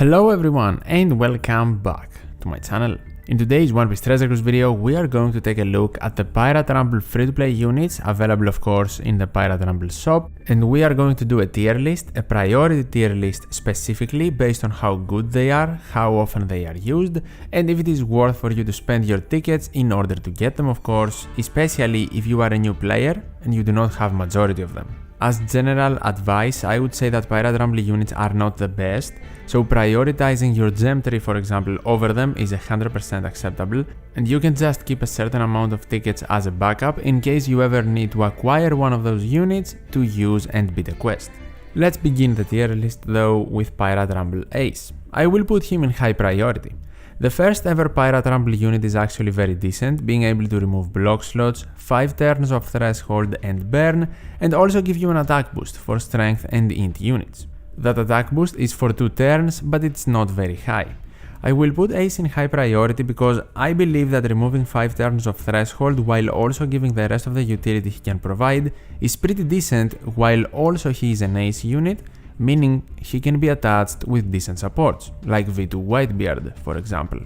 Hello everyone and welcome back to my channel. In today's One Piece Treasure Cruise video, we are going to take a look at the Pirate Rumble free-to-play units, available of course in the Pirate Rumble shop, and we are going to do a tier list, a priority tier list specifically based on how good they are, how often they are used, and if it is worth for you to spend your tickets in order to get them, of course, especially if you are a new player and you do not have majority of them. As general advice, I would say that Pirate Rumble units are not the best, so prioritizing your gem tree, for example, over them is 100% acceptable, and you can just keep a certain amount of tickets as a backup in case you ever need to acquire one of those units to use and beat a quest. Let's begin the tier list though with Pirate Rumble Ace. I will put him in high priority. The first ever Pirate Rumble unit is actually very decent, being able to remove block slots, 5 turns of threshold and burn, and also give you an attack boost for strength and int units. That attack boost is for 2 turns, but it's not very high. I will put Ace in high priority because I believe that removing 5 turns of threshold while also giving the rest of the utility he can provide is pretty decent, while also he is an Ace unit, meaning he can be attached with decent supports, like V2 Whitebeard for example.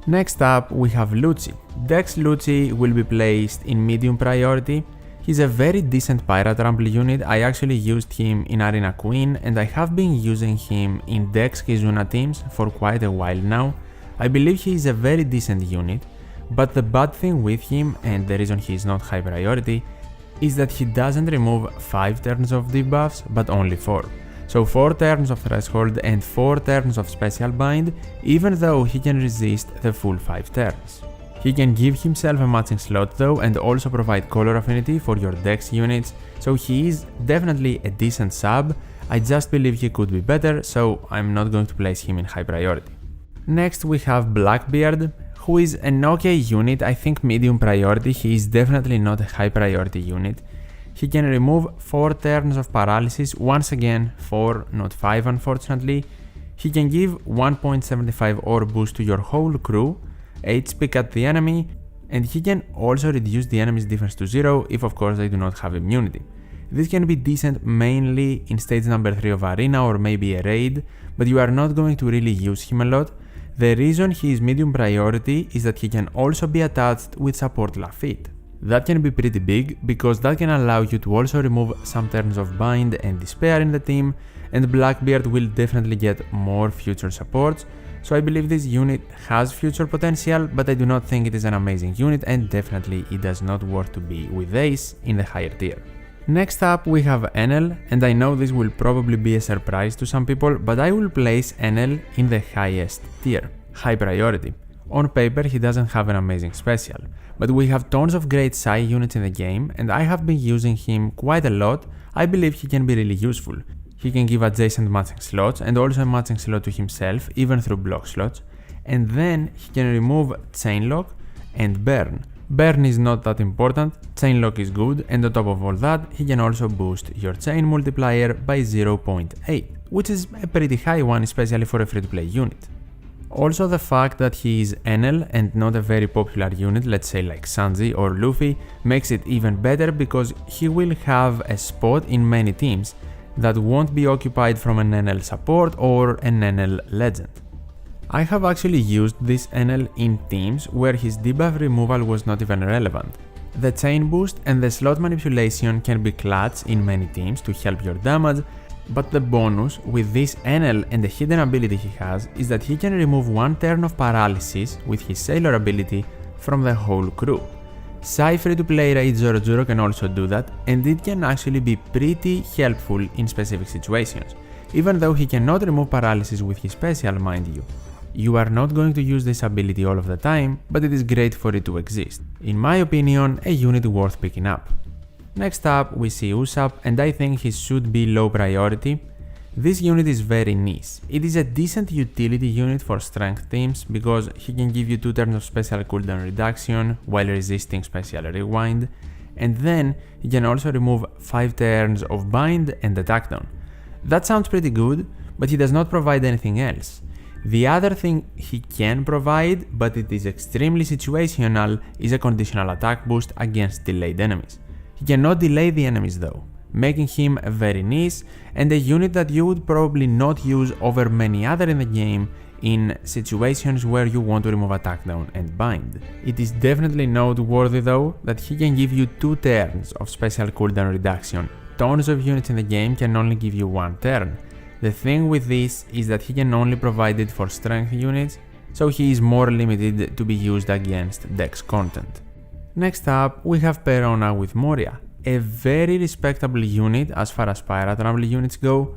Next up we have Lucci. Dex Lucci will be placed in medium priority. He's a very decent Pirate Rumble unit. I actually used him in Arena Queen and I have been using him in Dex Kizuna teams for quite a while now. I believe he is a very decent unit, but the bad thing with him, and the reason he is not high priority, is that he doesn't remove 5 turns of debuffs but only 4. So 4 turns of threshold and 4 turns of special bind, even though he can resist the full 5 turns. He can give himself a matching slot though and also provide color affinity for your Dex units, so he is definitely a decent sub. I just believe he could be better, so I'm not going to place him in high priority. Next we have Blackbeard, who is an okay unit. I think medium priority. He is definitely not a high priority unit. He can remove 4 turns of paralysis, once again 4, not 5 unfortunately. He can give 1.75 ore boost to your whole crew, HP cut the enemy, and he can also reduce the enemy's defense to 0 if of course they do not have immunity. This can be decent mainly in stage number 3 of Arena or maybe a raid, but you are not going to really use him a lot. The reason he is medium priority is that he can also be attached with support Lafitte. That can be pretty big because that can allow you to also remove some turns of bind and despair in the team, and Blackbeard will definitely get more future supports. So I believe this unit has future potential, but I do not think it is an amazing unit, and definitely it does not worth to be with Ace in the higher tier. Next up we have Enel, and I know this will probably be a surprise to some people, but I will place Enel in the highest tier, high priority. On paper he doesn't have an amazing special, but we have tons of great Psy units in the game and I have been using him quite a lot. I believe he can be really useful. He can give adjacent matching slots and also a matching slot to himself, even through block slots, and then he can remove Chainlock and Burn. Burn is not that important, Chainlock is good, and on top of all that he can also boost your chain multiplier by 0.8, which is a pretty high one, especially for a free-to-play unit. Also the fact that he is Enel and not a very popular unit, let's say like Sanji or Luffy, makes it even better because he will have a spot in many teams that won't be occupied from an Enel support or an Enel legend. I have actually used this Enel in teams where his debuff removal was not even relevant. The chain boost and the slot manipulation can be clutch in many teams to help your damage, but the bonus with this Enel and the hidden ability he has is that he can remove 1 turn of paralysis with his Sailor ability from the whole crew. Psy free-to-play Raid Zoro Zoro can also do that, and it can actually be pretty helpful in specific situations, even though he cannot remove paralysis with his special, mind you. You are not going to use this ability all of the time, but it is great for it to exist. In my opinion, a unit worth picking up. Next up we see Usopp, and I think he should be low priority. This unit is very niche. It is a decent utility unit for strength teams because he can give you 2 turns of special cooldown reduction while resisting special rewind, and then he can also remove 5 turns of bind and attack down. That sounds pretty good, but he does not provide anything else. The other thing he can provide, but it is extremely situational, is a conditional attack boost against delayed enemies. He cannot delay the enemies though. making him very niche and a unit that you would probably not use over many other in the game in situations where you want to remove attack down and bind. It is definitely noteworthy though that he can give you 2 turns of special cooldown reduction. Tons of units in the game can only give you 1 turn. The thing with this is that he can only provide it for strength units, so he is more limited to be used against dex content. Next up, we have Perona with Moria, a very respectable unit as far as Pirate Rumble units go,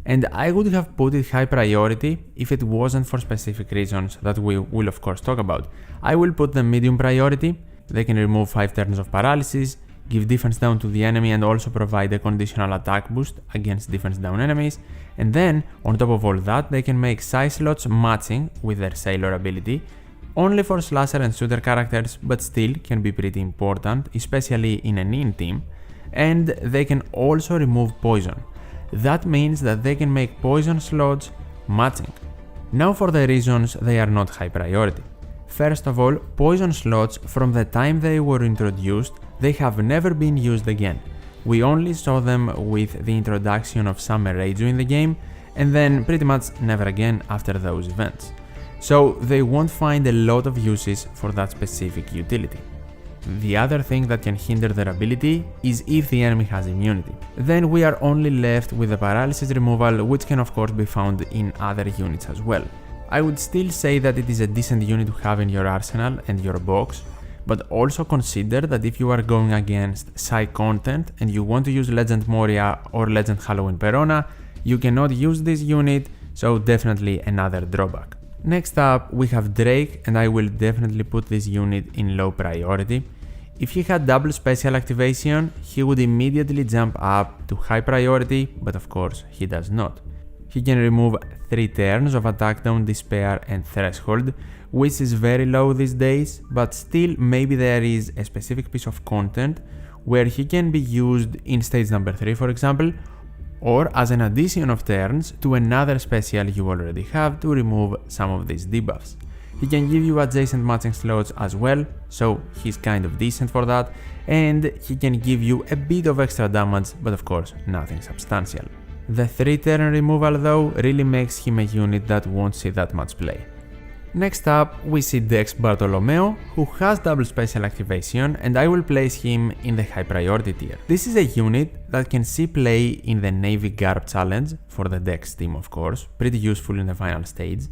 and I would have put it high priority if it wasn't for specific reasons that we will of course talk about. I will put them medium priority. They can remove 5 turns of paralysis, give defense down to the enemy and also provide a conditional attack boost against defense down enemies, and then on top of all that they can make psi slots matching with their Sailor ability, only for slasher and shooter characters but still can be pretty important, especially in an in team, and they can also remove poison. That means that they can make poison slots matching. Now for the reasons they are not high priority. First of all, poison slots from the time they were introduced, they have never been used again. We only saw them with the introduction of Summer Reiju in the game, and then pretty much never again after those events. So they won't find a lot of uses for that specific utility. The other thing that can hinder their ability is if the enemy has immunity. Then we are only left with the paralysis removal, which can of course be found in other units as well. I would still say that it is a decent unit to have in your arsenal and your box, but also consider that if you are going against Psi content and you want to use Legend Moria or Legend Halloween Perona, you cannot use this unit, so definitely another drawback. Next up, we have Drake, and I will definitely put this unit in low priority. If he had double special activation, he would immediately jump up to high priority, but of course he does not. He can remove 3 turns of attack down, despair and threshold, which is very low these days, but still maybe there is a specific piece of content where he can be used in stage number 3 for example, or as an addition of turns to another special you already have to remove some of these debuffs. He can give you adjacent matching slots as well, so he's kind of decent for that, and he can give you a bit of extra damage, but of course nothing substantial. The 3-turn removal though really makes him a unit that won't see that much play. Next up, we see Dex Bartolomeo, who has double special activation, and I will place him in the high priority tier. This is a unit that can see play in the Navy Garb challenge, for the Dex team of course, pretty useful in the final stage,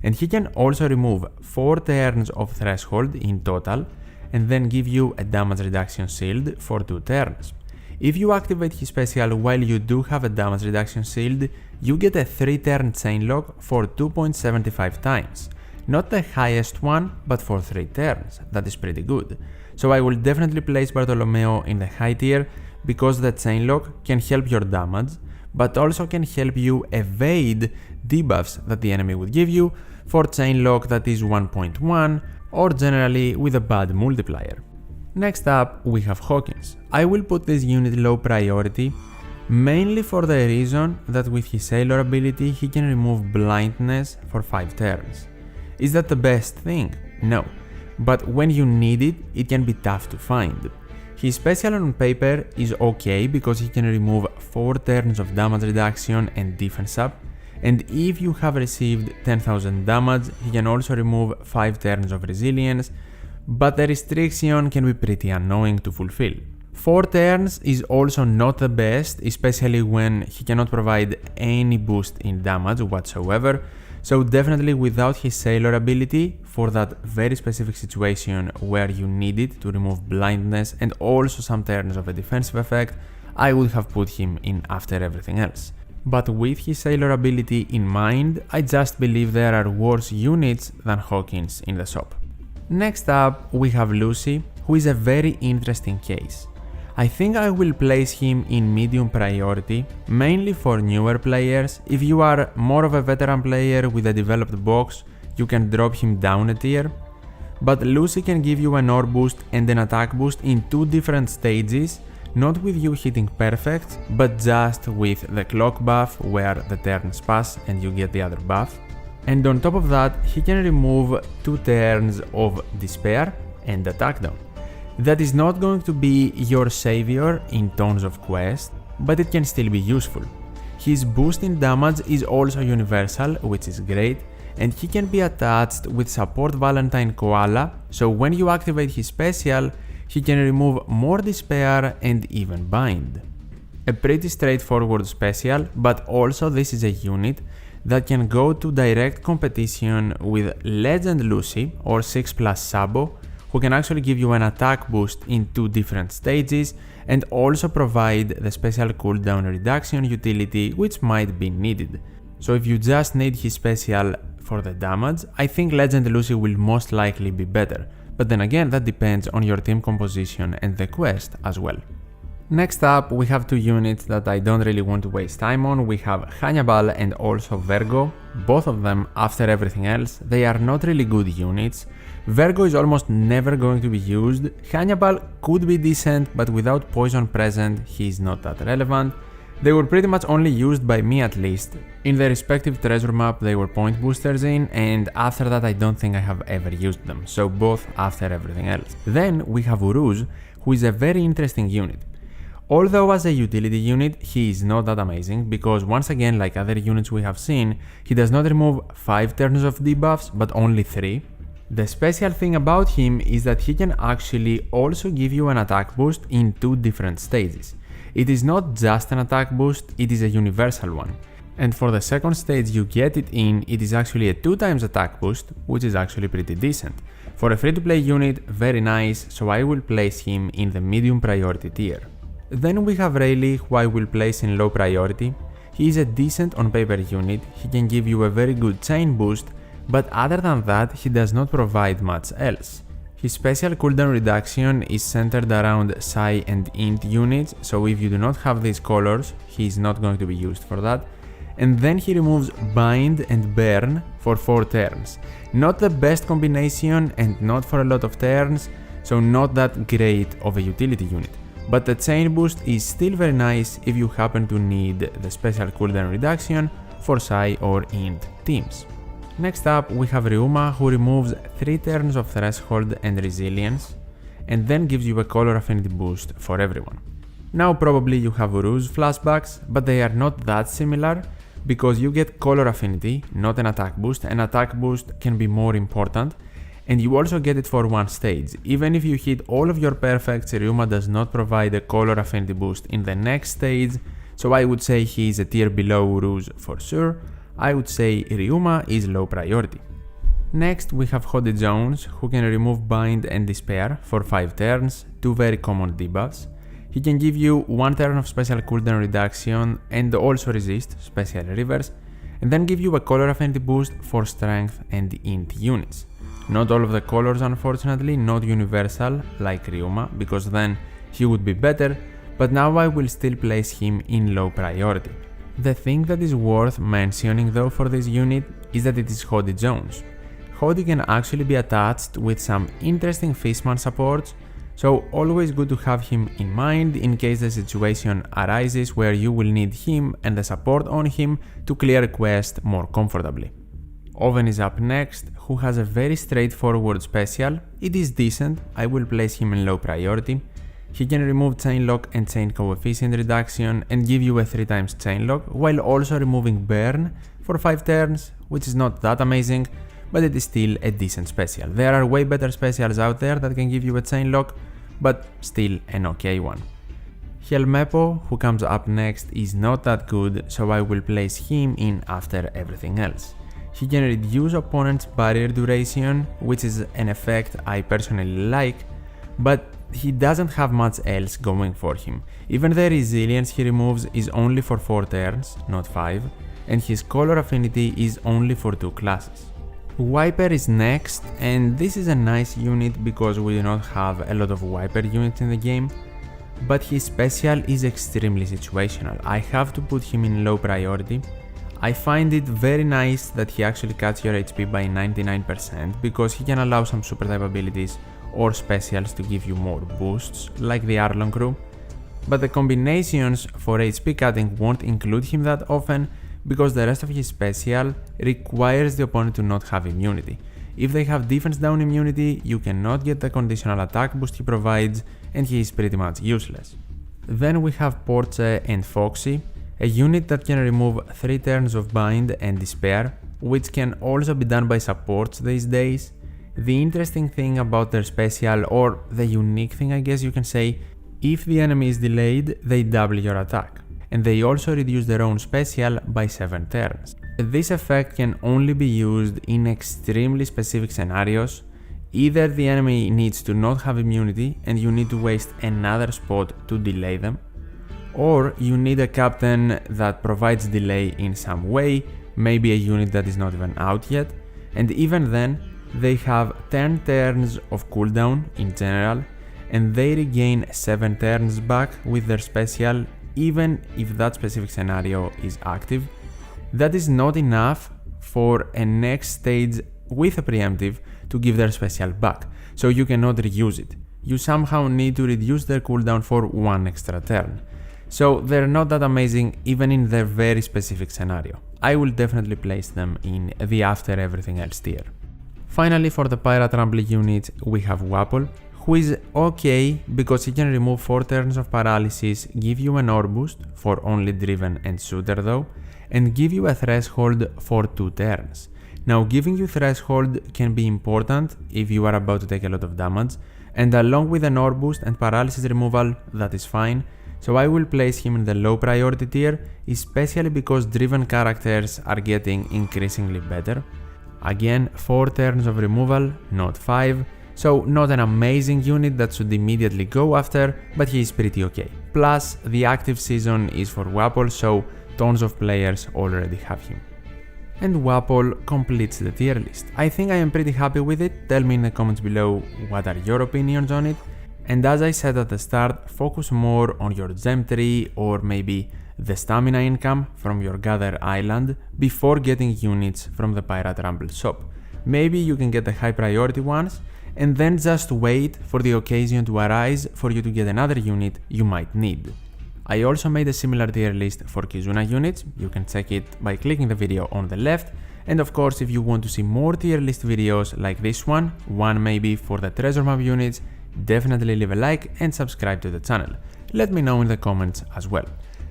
and he can also remove 4 turns of threshold in total, and then give you a damage reduction shield for 2 turns. If you activate his special while you do have a damage reduction shield, you get a 3-turn chain lock for 2.75 times. Not the highest one, but for 3 turns, that is pretty good. So I will definitely place Bartolomeo in the high tier, because the chain lock can help your damage, but also can help you evade debuffs that the enemy would give you for chain lock that is 1.1, or generally with a bad multiplier. Next up, we have Hawkins. I will put this unit low priority, mainly for the reason that with his Sailor ability he can remove blindness for 5 turns. Is that the best thing? No, but when you need it, it can be tough to find. His special on paper is okay because he can remove 4 turns of damage reduction and defense up, and if you have received 10,000 damage, he can also remove 5 turns of resilience, but the restriction can be pretty annoying to fulfill. 4 turns is also not the best, especially when he cannot provide any boost in damage whatsoever, so definitely without his Sailor ability, for that very specific situation where you need it to remove blindness and also some turns of a defensive effect, I would have put him in after everything else. But with his Sailor ability in mind, I just believe there are worse units than Hawkins in the shop. Next up, we have Lucy, who is a very interesting case. I think I will place him in medium priority, mainly for newer players. If you are more of a veteran player with a developed box, you can drop him down a tier. But Lucy can give you an ore boost and an attack boost in 2 different stages, not with you hitting perfect, but just with the clock buff where the turns pass and you get the other buff. And on top of that, he can remove 2 turns of despair and attack down. That is not going to be your savior in tons of quests, but it can still be useful. His boost in damage is also universal, which is great, and he can be attached with support Valentine Koala, so when you activate his special, he can remove more despair and even bind. A pretty straightforward special, but also this is a unit that can go to direct competition with Legend Lucy or 6+ Sabo, who can actually give you an attack boost in 2 different stages and also provide the special cooldown reduction utility which might be needed. So if you just need his special for the damage, I think Legend Lucy will most likely be better, but then again that depends on your team composition and the quest as well. Next up, we have 2 units that I don't really want to waste time on. We have Hannibal and also Vergo. Both of them, after everything else, they are not really good units. Vergo is almost never going to be used. Hannibal could be decent, but without poison present, he is not that relevant. They were pretty much only used by me at least. In the respective treasure map they were point boosters in, and after that I don't think I have ever used them, so both after everything else. Then we have Uruz, who is a very interesting unit. Although as a utility unit, he is not that amazing, because once again, like other units we have seen, he does not remove 5 turns of debuffs, but only 3. The special thing about him is that he can actually also give you an attack boost in 2 different stages. It is not just an attack boost, it is a universal one. And for the second stage you get it in, it is actually a 2x attack boost, which is actually pretty decent. For a free-to-play unit, very nice, so I will place him in the medium priority tier. Then we have Rayleigh, who I will place in low priority. He is a decent on paper unit, he can give you a very good chain boost, but other than that he does not provide much else. His special cooldown reduction is centered around Psi and Int units, so if you do not have these colors, he is not going to be used for that. And then he removes Bind and Burn for 4 turns. Not the best combination and not for a lot of turns, so not that great of a utility unit. But the chain boost is still very nice if you happen to need the special cooldown reduction for Psi or Int teams. Next up we have Ryuma, who removes 3 turns of Threshold and Resilience, and then gives you a color affinity boost for everyone. Now probably you have Uruz flashbacks, but they are not that similar, because you get color affinity, not an attack boost. An attack boost can be more important, and you also get it for 1 stage. Even if you hit all of your perfects, Ryuma does not provide a color affinity boost in the next stage, so I would say he is a tier below Uruz for sure. I would say Ryuma is low priority. Next we have Hody Jones, who can remove Bind and Despair for 5 turns, 2 very common debuffs. He can give you 1 turn of special cooldown reduction and also resist, special reverse, and then give you a color affinity boost for Strength and Int units. Not all of the colors unfortunately, not universal like Ryuma, because then he would be better, but now I will still place him in low priority. The thing that is worth mentioning though for this unit is that it is Hody Jones. Hody can actually be attached with some interesting Fishman supports, so always good to have him in mind in case the situation arises where you will need him and the support on him to clear a quest more comfortably. Oven is up next, who has a very straightforward special. It is decent, I will place him in low priority. He can remove chain lock and chain coefficient reduction and give you a 3x chain lock, while also removing Burn for 5 turns, which is not that amazing, but it is still a decent special. There are way better specials out there that can give you a chain lock, but still an okay one. Helmeppo, who comes up next, is not that good, so I will place him in after everything else. He can reduce opponent's barrier duration, which is an effect I personally like, but he doesn't have much else going for him. Even the resilience he removes is only for 4 turns, not 5, and his color affinity is only for 2 classes. Wiper is next, and this is a nice unit because we do not have a lot of Wiper units in the game, but his special is extremely situational. I have to put him in low priority. I find it very nice that he actually cuts your HP by 99% because he can allow some super type abilities or specials to give you more boosts, like the Arlong crew, but the combinations for HP cutting won't include him that often because the rest of his special requires the opponent to not have immunity. If they have defense down immunity, you cannot get the conditional attack boost he provides and he is pretty much useless. Then we have Porche and Foxy, a unit that can remove 3 turns of Bind and Despair, which can also be done by supports these days. The interesting thing about their special, or the unique thing I guess you can say, if the enemy is delayed, they double your attack, and they also reduce their own special by 7 turns. This effect can only be used in extremely specific scenarios. Either the enemy needs to not have immunity and you need to waste another spot to delay them, or you need a captain that provides delay in some way, maybe a unit that is not even out yet, and even then they have 10 turns of cooldown in general, and they regain 7 turns back with their special even if that specific scenario is active. That is not enough for a next stage with a preemptive to give their special back, so you cannot reuse it. You somehow need to reduce their cooldown for 1 extra turn. So they're not that amazing even in their very specific scenario. I will definitely place them in the after everything else tier. Finally, for the Pirate Rumble units, we have Wapol, who is okay because he can remove 4 turns of paralysis, give you an ore boost for only driven and shooter though, and give you a threshold for 2 turns. Now, giving you threshold can be important if you are about to take a lot of damage, and along with an ore boost and paralysis removal, that is fine, so I will place him in the low priority tier, especially because driven characters are getting increasingly better. Again, 4 turns of removal, not 5, so not an amazing unit that should immediately go after, but he is pretty okay. Plus, the active season is for Wapol, so tons of players already have him. And Wapol completes the tier list. I think I am pretty happy with it. Tell me in the comments below what are your opinions on it. And as I said at the start, focus more on your gem tree or maybe the stamina income from your Gather Island before getting units from the Pirate Rumble shop. Maybe you can get the high priority ones and then just wait for the occasion to arise for you to get another unit you might need. I also made a similar tier list for Kizuna units, you can check it by clicking the video on the left, and of course if you want to see more tier list videos like this one maybe for the treasure map units, definitely leave a like and subscribe to the channel. Let me know in the comments as well.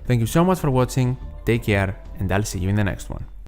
Thank you so much for watching, take care, and I'll see you in the next one.